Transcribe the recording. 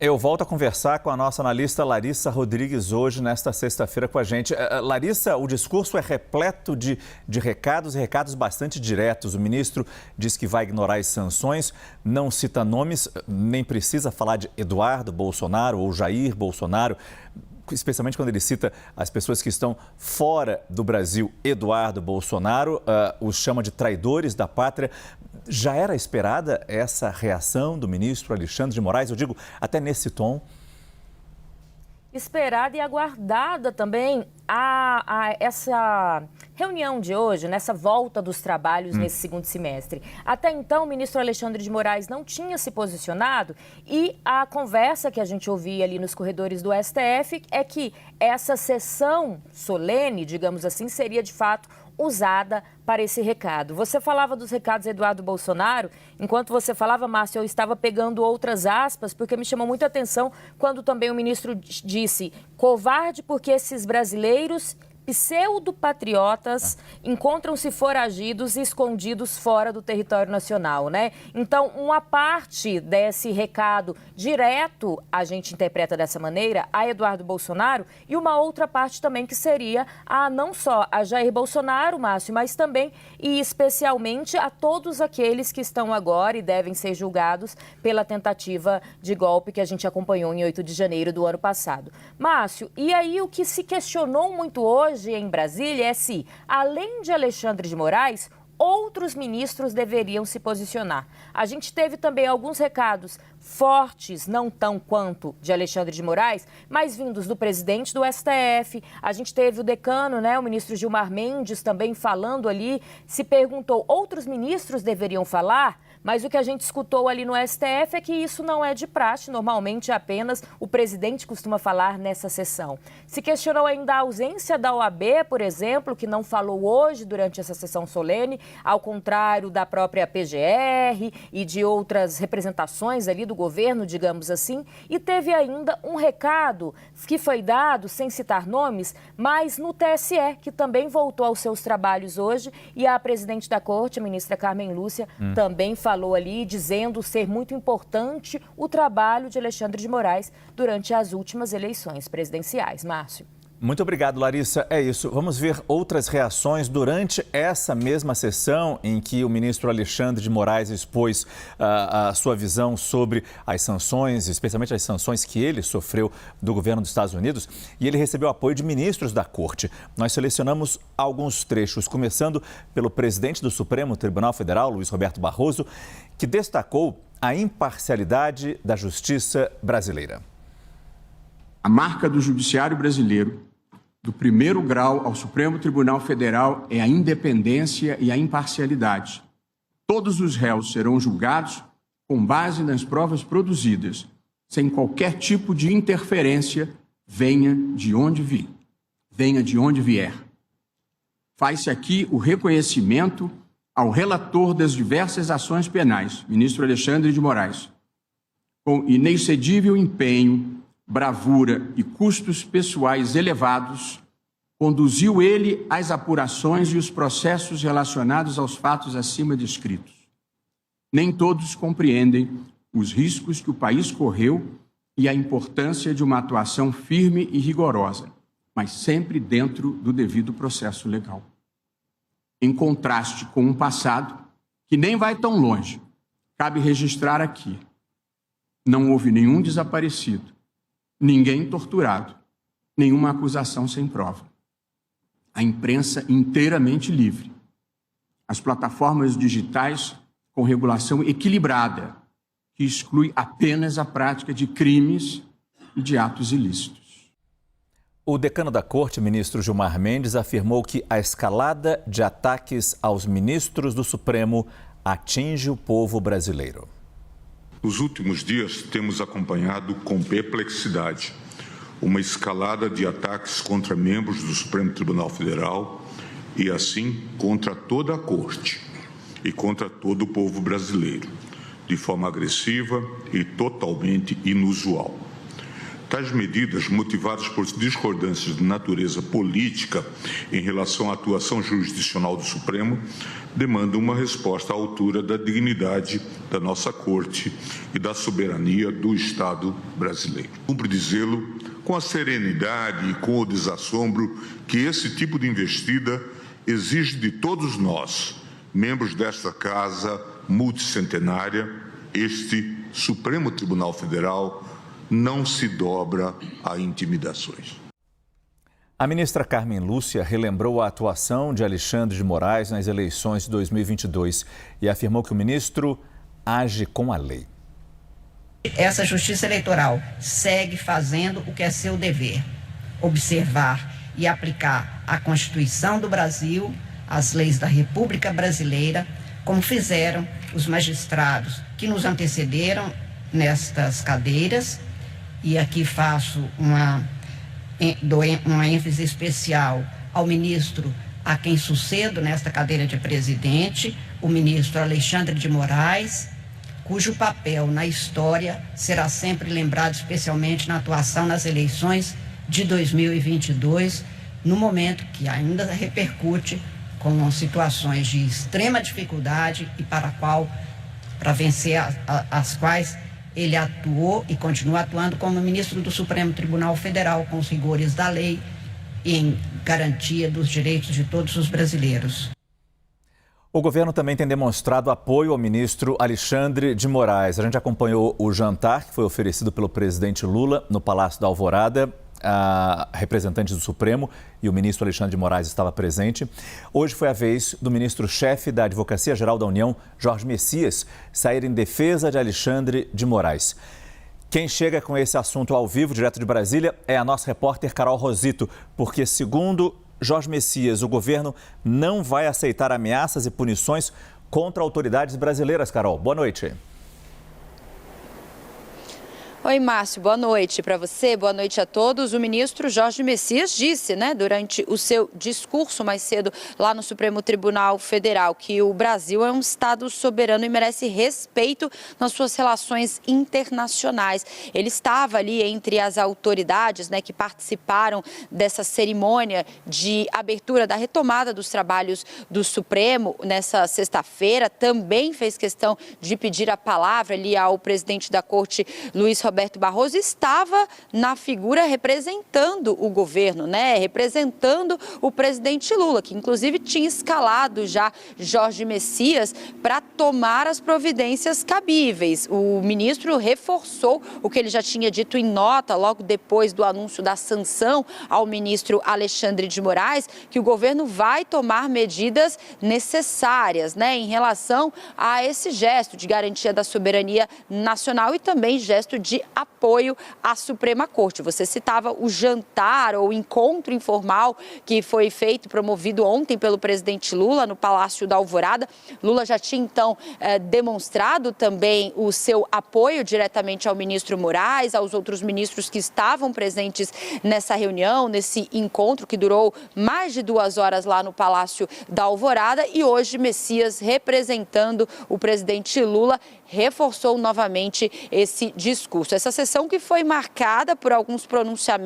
Eu volto a conversar com a nossa analista Larissa Rodrigues hoje, nesta sexta-feira, com a gente. Larissa, o discurso é repleto de recados e recados bastante diretos. O ministro diz que vai ignorar as sanções, não cita nomes, nem precisa falar de Eduardo Bolsonaro ou Jair Bolsonaro, especialmente quando ele cita as pessoas que estão fora do Brasil. Eduardo Bolsonaro os chama de traidores da pátria. Já era esperada essa reação do ministro Alexandre de Moraes? Eu digo, até nesse tom. Esperada e aguardada também essa reunião de hoje, nessa volta dos trabalhos nesse segundo semestre. Até então, o ministro Alexandre de Moraes não tinha se posicionado e a conversa que a gente ouvia ali nos corredores do STF é que essa sessão solene, digamos assim, seria de fato usada para esse recado. Você falava dos recados de Eduardo Bolsonaro. Enquanto você falava, Márcio, eu estava pegando outras aspas, porque me chamou muita atenção quando também o ministro disse: covarde porque esses brasileiros pseudo-patriotas encontram-se foragidos e escondidos fora do território nacional, né? Então, uma parte desse recado direto, a gente interpreta dessa maneira, a Eduardo Bolsonaro, e uma outra parte também que seria não só a Jair Bolsonaro, Márcio, mas também e especialmente a todos aqueles que estão agora e devem ser julgados pela tentativa de golpe que a gente acompanhou em 8 de janeiro do ano passado. Márcio, e aí o que se questionou muito hoje em Brasília é se, além de Alexandre de Moraes, outros ministros deveriam se posicionar. A gente teve também alguns recados fortes, não tão quanto de Alexandre de Moraes, mas vindos do presidente do STF. A gente teve o decano, o ministro Gilmar Mendes também falando ali. Se perguntou, outros ministros deveriam falar? Mas o que a gente escutou ali no STF é que isso não é de praxe, normalmente apenas o presidente costuma falar nessa sessão. Se questionou ainda a ausência da OAB, por exemplo, que não falou hoje durante essa sessão solene, ao contrário da própria PGR e de outras representações ali do governo, digamos assim. E teve ainda um recado que foi dado, sem citar nomes, mas no TSE, que também voltou aos seus trabalhos hoje, e a presidente da Corte, a ministra Carmen Lúcia, também falou ali, dizendo ser muito importante o trabalho de Alexandre de Moraes durante as últimas eleições presidenciais. Márcio. Muito obrigado, Larissa. É isso. Vamos ver outras reações durante essa mesma sessão em que o ministro Alexandre de Moraes expôs a sua visão sobre as sanções, especialmente as sanções que ele sofreu do governo dos Estados Unidos, e ele recebeu apoio de ministros da Corte. Nós selecionamos alguns trechos, começando pelo presidente do Supremo Tribunal Federal, Luiz Roberto Barroso, que destacou a imparcialidade da justiça brasileira. A marca do judiciário brasileiro, do primeiro grau ao Supremo Tribunal Federal, é a independência e a imparcialidade. Todos os réus serão julgados com base nas provas produzidas, sem qualquer tipo de interferência, venha de onde vier. Faz-se aqui o reconhecimento ao relator das diversas ações penais, ministro Alexandre de Moraes, com inexcedível empenho, bravura e custos pessoais elevados, conduziu ele as apurações e os processos relacionados aos fatos acima descritos. Nem todos compreendem os riscos que o país correu e a importância de uma atuação firme e rigorosa, mas sempre dentro do devido processo legal. Em contraste com um passado que nem vai tão longe, cabe registrar aqui: não houve nenhum desaparecido, ninguém torturado, nenhuma acusação sem prova. A imprensa inteiramente livre. As plataformas digitais com regulação equilibrada, que exclui apenas a prática de crimes e de atos ilícitos. O decano da Corte, ministro Gilmar Mendes, afirmou que a escalada de ataques aos ministros do Supremo atinge o povo brasileiro. Nos últimos dias, temos acompanhado com perplexidade uma escalada de ataques contra membros do Supremo Tribunal Federal e, assim, contra toda a Corte e contra todo o povo brasileiro, de forma agressiva e totalmente inusual. Tais medidas, motivadas por discordâncias de natureza política em relação à atuação jurisdicional do Supremo, demandam uma resposta à altura da dignidade da nossa Corte e da soberania do Estado brasileiro. Cumpre dizê-lo com a serenidade e com o desassombro que esse tipo de investida exige de todos nós, membros desta Casa multicentenária. Este Supremo Tribunal Federal não se dobra a intimidações. A ministra Carmen Lúcia relembrou a atuação de Alexandre de Moraes nas eleições de 2022 e afirmou que o ministro age com a lei. Essa Justiça Eleitoral segue fazendo o que é seu dever: observar e aplicar a Constituição do Brasil, as leis da República Brasileira, como fizeram os magistrados que nos antecederam nestas cadeiras. E aqui faço uma ênfase especial ao ministro a quem sucedo nesta cadeira de presidente, o ministro Alexandre de Moraes, cujo papel na história será sempre lembrado, especialmente na atuação nas eleições de 2022, no momento que ainda repercute com situações de extrema dificuldade e para vencer as quais ele atuou e continua atuando como ministro do Supremo Tribunal Federal, com os rigores da lei e em garantia dos direitos de todos os brasileiros. O governo também tem demonstrado apoio ao ministro Alexandre de Moraes. A gente acompanhou o jantar que foi oferecido pelo presidente Lula no Palácio da Alvorada. A representante do Supremo e o ministro Alexandre de Moraes estava presente. Hoje foi a vez do ministro-chefe da Advocacia-Geral da União, Jorge Messias, sair em defesa de Alexandre de Moraes. Quem chega com esse assunto ao vivo, direto de Brasília, é a nossa repórter Carol Rosito, porque, segundo Jorge Messias, o governo não vai aceitar ameaças e punições contra autoridades brasileiras. Carol, boa noite. Oi, Márcio, boa noite para você, boa noite a todos. O ministro Jorge Messias disse, durante o seu discurso mais cedo lá no Supremo Tribunal Federal, que o Brasil é um Estado soberano e merece respeito nas suas relações internacionais. Ele estava ali entre as autoridades, que participaram dessa cerimônia de abertura da retomada dos trabalhos do Supremo nessa sexta-feira. Também fez questão de pedir a palavra ali ao presidente da Corte, Luiz Roberto Barroso, estava na figura representando o governo, representando o presidente Lula, que inclusive tinha escalado já Jorge Messias para tomar as providências cabíveis. O ministro reforçou o que ele já tinha dito em nota logo depois do anúncio da sanção ao ministro Alexandre de Moraes, que o governo vai tomar medidas necessárias, em relação a esse gesto de garantia da soberania nacional e também gesto de apoio à Suprema Corte. Você citava o jantar ou encontro informal que foi feito, promovido ontem pelo presidente Lula no Palácio da Alvorada. Lula já tinha, então, demonstrado também o seu apoio diretamente ao ministro Moraes, aos outros ministros que estavam presentes nessa reunião, nesse encontro que durou mais de 2 horas lá no Palácio da Alvorada. E hoje, Messias, representando o presidente Lula, reforçou novamente esse discurso. Essa sessão que foi marcada por alguns pronunciamentos